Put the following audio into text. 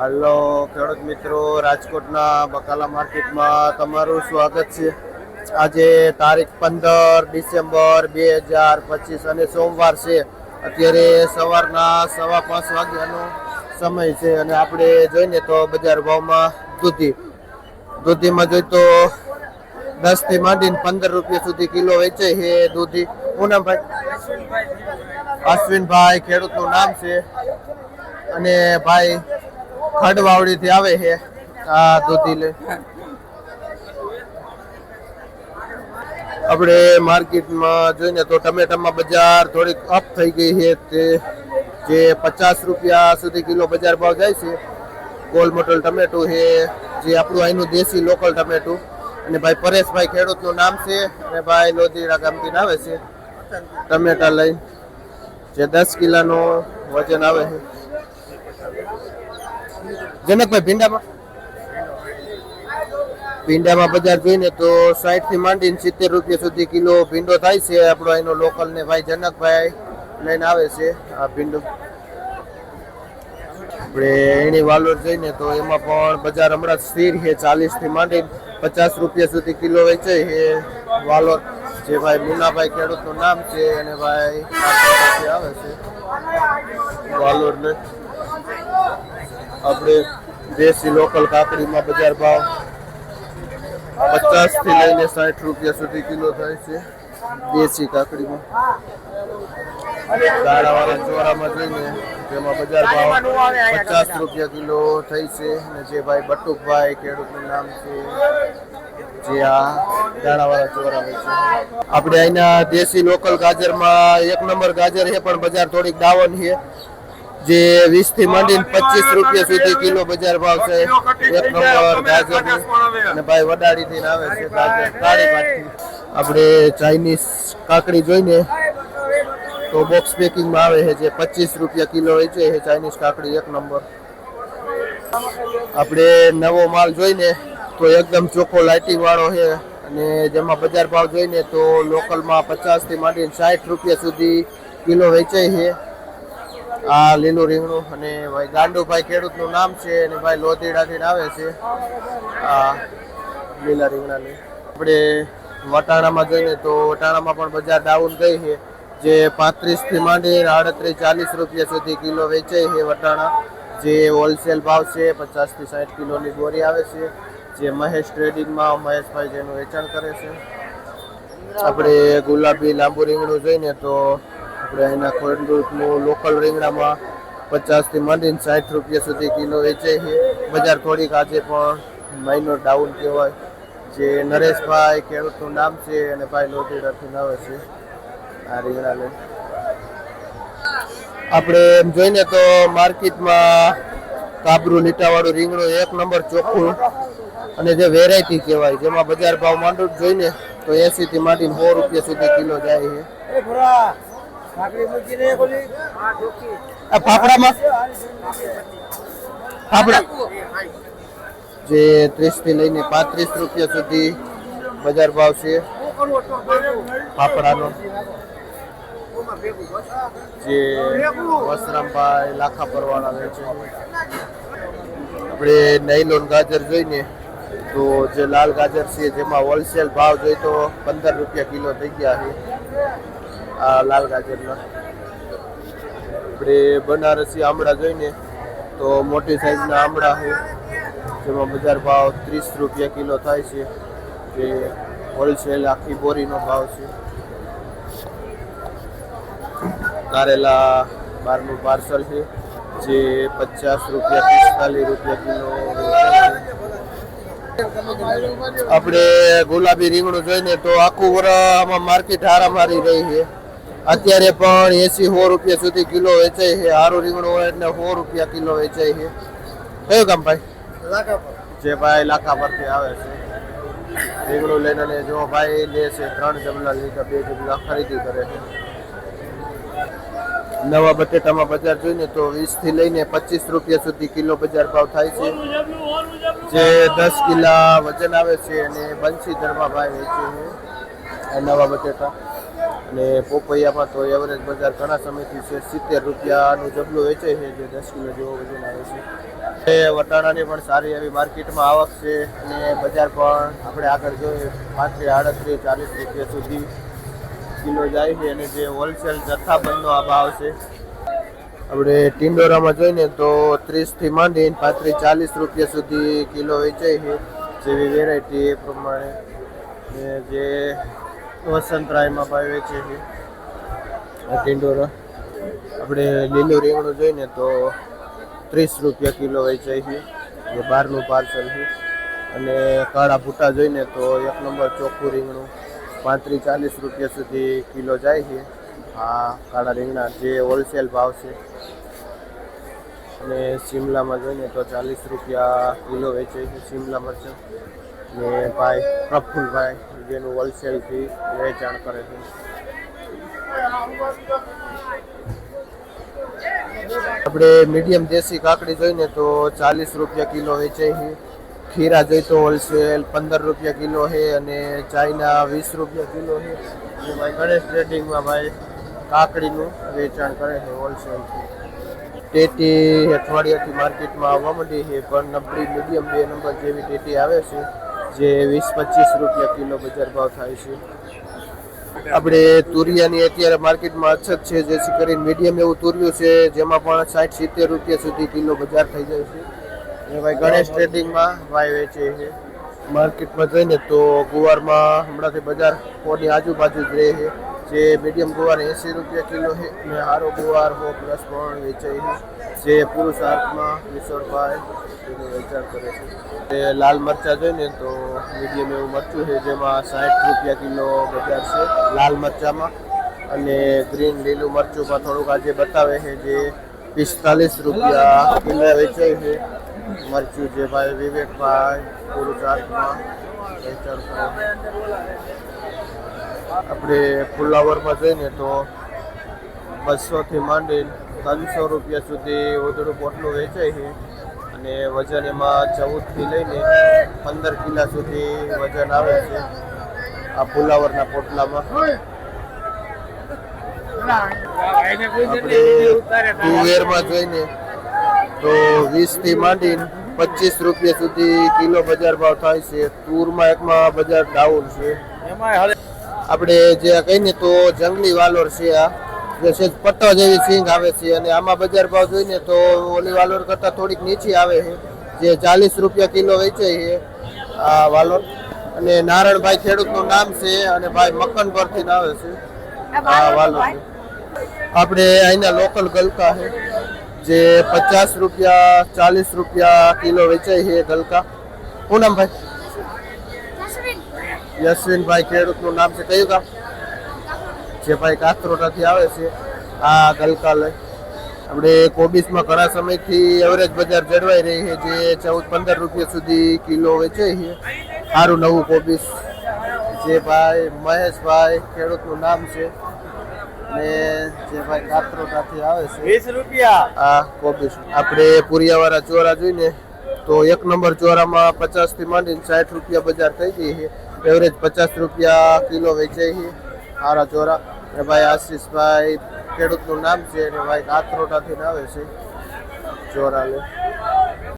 Hello ખેડૂત મિત્રો, રાજકોટના બકાલા માર્કેટમાં તમારું સ્વાગત છે. આજે તારીખ 15 ડિસેમ્બર 2025 અને સોમવાર છે. અત્યારે સવારના 5:15 વાગ્યાનો સમય છે અને આપણે જોઈને તો બજાર ભાવમાં દૂધીમાં જોઈ તો 10 થી માંડીને 15 રૂપિયા સુધી કિલો વેચાય છે દૂધી. શું નામ ભાઈ? અશ્વિનભાઈ ખેડૂતનું નામ છે અને ભાઈ ખડવાવડી થી આવે છે આ દૂધી લે. આપણે માર્કેટમાં જોઈને તો ટમેટામાં બજાર થોડીક અપ થઈ ગઈ છે, તે જે 50 રૂપિયા સુધી કિલો બજાર ભાવ જાય છે. ગોલ મોટલ ટમેટું છે, જે આપણું અહીંનું દેશી લોકલ ટમેટું. અને ભાઈ પરેશભાઈ ખેડૂતનું નામ છે અને ભાઈ લોધીડા ગામથી આવે છે ટમેટા લઈ, જે 10 કિલોનું વજન આવે છે. જનકભાઈ ભીંડામાં બજાર જોઈને તો 60 થી માંડીને 70 રૂપિયા સુધી કિલો ભીંડો થાય છે. આપણો અહીંનો લોકલ ને ભાઈ જનકભાઈ લઈને આવે છે આ ભીંડો. આપણે એની વાલોર જોઈને તો એમાં પણ બજાર હમણાં સ્થિર છે, 40 થી માંડીને 50 રૂપિયા સુધી કિલો વેચાય છે વાલોર, જે ભાઈ મુનાભાઈ ખેડૂતનું નામ છે અને ભાઈ આવે છે વાલોર ને. આપણે દેશી લોકલ કાકડીમાં બજાર ભાવ 50 થી લઈને 60 રૂપિયા સુધી કિલો થાય છે દેશી કાકડીમાં. દાણાવાળા ચોરામાં જઈને તેમાં બજાર ભાવ 50 રૂપિયા કિલો થઈ છે. અને જે ભાઈ બટુકભાઈ ખેડૂતનું નામ છે, જે આ દાણાવાળા ચોરા હોય છે. આપણે અહીંના દેશી લોકલ ગાજરમાં 1 નંબર ગાજર છે, પણ બજાર થોડીક ડાઉન છે, જે 20 થી માંડીને 25 રૂપિયા સુધી કિલો બજાર ભાવ છે 1 નંબર ગાજર. અને ભાઈ વડાડી થી આવે છે ગાજર કાળી પાટી. આપણે ચાઇનીઝ કાકડી જોઈને તો બોક્સ પેકિંગમાં આવે છે, જે 25 રૂપિયા કિલો વેચે છે ચાઇનીઝ કાકડી 1 નંબર. આપણે નવો માલ જોઈને તો એકદમ ચોખ્ખો લાઇટિંગ વાળો છે, અને જેમાં બજાર ભાવ જોઈને તો લોકલમાં 50 થી માંડીને 60 રૂપિયા સુધી કિલો વેચાય છે આ લીલું રીંગણું. અને ભાઈ ગાંડુભાઈ ખેડૂતનું નામ છે અને ભાઈ લોધીડાથી આવે છે આ લીલા રીંગણાની. આપણે વટાણામાં જોઈએ તો વટાણામાં પણ બજાર ડાઉન ગઈ છે, જે 35 થી માંડીને 38-40 રૂપિયા સુધી કિલો વેચાય છે વટાણા, જે હોલસેલ ભાવ છે. 50 થી 60 કિલોની બોરી આવે છે, જે મહેશ ટ્રેડિંગમાં મહેશભાઈ જેનું વેચાણ કરે છે. આપણે ગુલાબી લાંબુ રીંગણું જોઈને તો આપણે અહીંના ખોડનું લોકલ રીંગણામાં 50 થી માંડીને 60 રૂપિયા સુધી કિલો વેચાય છે. બજાર થોડીક આજે પણ માઇનર ડાઉન કહેવાય, જે નરેશભાઈ ખેડૂતનું નામ છે અને ભાઈ લોધીડાથી આવે છે આ રીંગણા લઈ. આપણે એમ જોઈને તો માર્કેટમાં કાબરું લીટાવાળું રીંગણું 1 નંબર ચોખ્ખું અને જે વેરાયટી કહેવાય, જેમાં બજાર ભાવ માંડું જોઈને તો 80 થી માંડીને 100 રૂપિયા સુધી કિલો જાય છે. ફાફડા જે 30 થી લઈને 35 રૂપિયા સુધી બજાર ભાવ છે ફાફડાનો, જે વસરામભાઈ લાખા પરવાળા વેચે. આપણે નાયલોન ગાજર જોઈને તો જે લાલ ગાજર છે, જેમાં હોલસેલ ભાવ જોઈએ તો 15 રૂપિયા કિલો થઈ ગયા છે આ લાલ ગાજરના. આપણે બનારસી આમળા જોઈને તો મોટી સાઈઝના આમળા છે, જેમાં બજાર ભાવ 30 રૂપિયા કિલો થાય છે, જે હોલસેલ આખી બોરીનો ભાવ છે. કારેલા 12નું પાર્સલ છે, જે 50 રૂપિયા 45 રૂપિયા કિલો. આપણે ગુલાબી રીંગણું જોઈને તો આખું વરામાં માર્કેટ હારામારી રહી છે. અત્યારે પણ 80-100 રૂપિયા સુધી કિલો વેચાય છે. સારું રીંગણું હોય એટલે 100 રૂપિયા કિલો વેચાય છે. કયું કામ ભાઈ? જે ભાઈ લાખા પરથી આવે છે રીંગણું લઈને. જો ભાઈ લે છે 3 જમલા લીધા, 2 જમલા ખરીદી કરે છે. નવા બટેટામાં બજાર જોઈને તો 20 થી લઈને 25 રૂપિયા સુધી કિલો બજાર ભાવ થાય છે, જે 10 કિલા વજન આવે છે અને બંસીધરમાં ભાઈ વેચે છે નવા બટેટા. અને પોપૈયામાં તો એવરેજ બજાર ઘણા સમયથી છે 70 રૂપિયાનું જબલું વેચાય છે, જે 10 કિલો જેવો વજન આવે છે. એ વટાણાની પણ સારી એવી માર્કેટમાં આવક છે અને બજાર પણ આપણે આગળ જોઈએ 35, 38, 40 રૂપિયા સુધી કિલો જાય છે અને જે હોલસેલ જથ્થાબંધનો આ ભાવ છે. આપણે ટિંડોરામાં જોઈને તો 30 થી માંડીને 35, 40 રૂપિયા સુધી કિલો વેચાય છે, જેવી વેરાયટી એ પ્રમાણે. ને જે વસંતરાયમાં ભાવ વેચે છે ટિંડોરા. આપણે લીલું રીંગણું જોઈને તો 30 રૂપિયા કિલો વેચાય છે, જે બહારનું પાર્સલ છે. અને કાળા ભૂટા જોઈને તો 1 નંબર ચોખ્ખું રીંગણું 35, 40 રૂપિયા સુધી કિલો જાય છે. આ કાળા રીંગણા જે હોલસેલ ભાવ છે. અને શિમલામાં જોઈને તો 40 રૂપિયા કિલો વેચાય છે શિમલા મરચાં. ને ભાઈ પ્રફુલભાઈ જેનું હોલસેલથી વેચાણ કરે છે. આપણે મીડિયમ દેશી કાકડી જોઈને તો 40 રૂપિયા કિલો વેચાય છે. ખીરા જોઈ તો હોલસેલ 15 રૂપિયા કિલો છે અને ચાઇના 20 રૂપિયા કિલો છે. અને ભાઈ ગણેશ ટ્રેડિંગમાં ભાઈ કાકડીનું વેચાણ કરે છે હોલસેલથી. ટેટી અઠવાડિયાથી માર્કેટમાં આવવા માંડી છે, પણ નબળી મીડિયમ 2 નંબર જેવી ટેટી આવે છે, જે 20-25 રૂપિયા કિલો બજાર ભાવ થાય છે. આપણે તુરિયાની અત્યારે માર્કેટમાં અછત છે, જેથી કરીને મીડિયમ એવું તુરિયું છે, જેમાં પણ 60-70 રૂપિયા સુધી કિલો બજાર થઈ જાય છે. એ ભાઈ ગણેશ ટ્રેડિંગમાં ભાઈ વેચે છે. માર્કેટમાં જઈને તો ગુવારમાં હમણાંથી બજાર કોની આજુબાજુ જ રહે છે. જે મીડિયમ ગુવાર 80 રૂપિયા કિલો છે અને સારો ગુવાર 100+ પણ વેચાય છે, જે પુરુષ હાથમાં કિશોરભાઈ એનું વેચાણ કરે છે. તે લાલ મરચાં જોઈને તો મીડિયમ એવું મરચું છે, જેમાં 60 રૂપિયા કિલો બજાર છે લાલ મરચાંમાં. અને ગ્રીન લીલું મરચુંમાં થોડુંક આજે બતાવે છે, જે 45 રૂપિયા કિલો વેચાય છે મરચું, જે ભાઈ વિવેકભાઈ પુરુષ હાથમાં વેચાણ કરે છે. આપણે ફુલાવરમાં જઈને તો 200 થી માંડીને 300 રૂપિયા સુધી વધુ પોટલું વેચાય છે. અને વજન એમાં 14 થી લઈને 15 કિલા સુધી વજન આવે છે આ ફુલાવરના પોટલામાં. આપણે તુવેરમાં જોઈને તો 20 થી માંડીને 25 રૂપિયા સુધી કિલો બજાર ભાવ થાય છે. તુરમાં એકમાં બજાર ડાઉન છે. આપણે જે કહીને તો જંગલી વાલોર છે, આ જે છે પટ્ટા જેવી સિંગ આવે છે, અને આમાં બજાર ભાવ જોઈને તો ઓલી વાલોર કરતાં થોડીક નીચી આવે છે, જે 40 રૂપિયા કિલો વેચાય છે આ વાલોર. અને નારણભાઈ ખેડૂતનું નામ છે અને ભાઈ મક્કન પરથી આવે છે આ વાલોર. આપણે અહીંના લોકલ ગલકા છે, જે 50 રૂપિયા 40 રૂપિયા કિલો વેચાય છે ગલકા. શું નામ ભાઈ? યશવિનભાઈ ખેડૂતનું નામ છે. કયું ગામ? જે ભાઈ કાથરોટાથી આવે છે આ ગલકા લઈ. આપણે કોબીસમાં ઘણા સમયથી એવરેજ બજાર જળવાઈ રહી છે, જે 14-15 રૂપિયા સુધી કિલો વેચાય છે. સારું નવું કોબીસ, જે ભાઈ મહેશભાઈ ખેડૂતનું નામ છે ને જે ભાઈ કાથરોટાથી આવે છે 20 રૂપિયા આ કોબીસ. આપણે પુરિયાવાળા ચોરા જોઈને તો 1 નંબર ચોરામાં 50 થી માંડીને 60 રૂપિયા બજાર થઈ ગઈ છે. એવરેજ 50 રૂપિયા કિલો વેચાય છે સારા ચોરા. અને ભાઈ આશીષભાઈ ખેડૂતનું નામ છે અને ભાઈ કાથરોટાથી આવે છે ચોરા લે.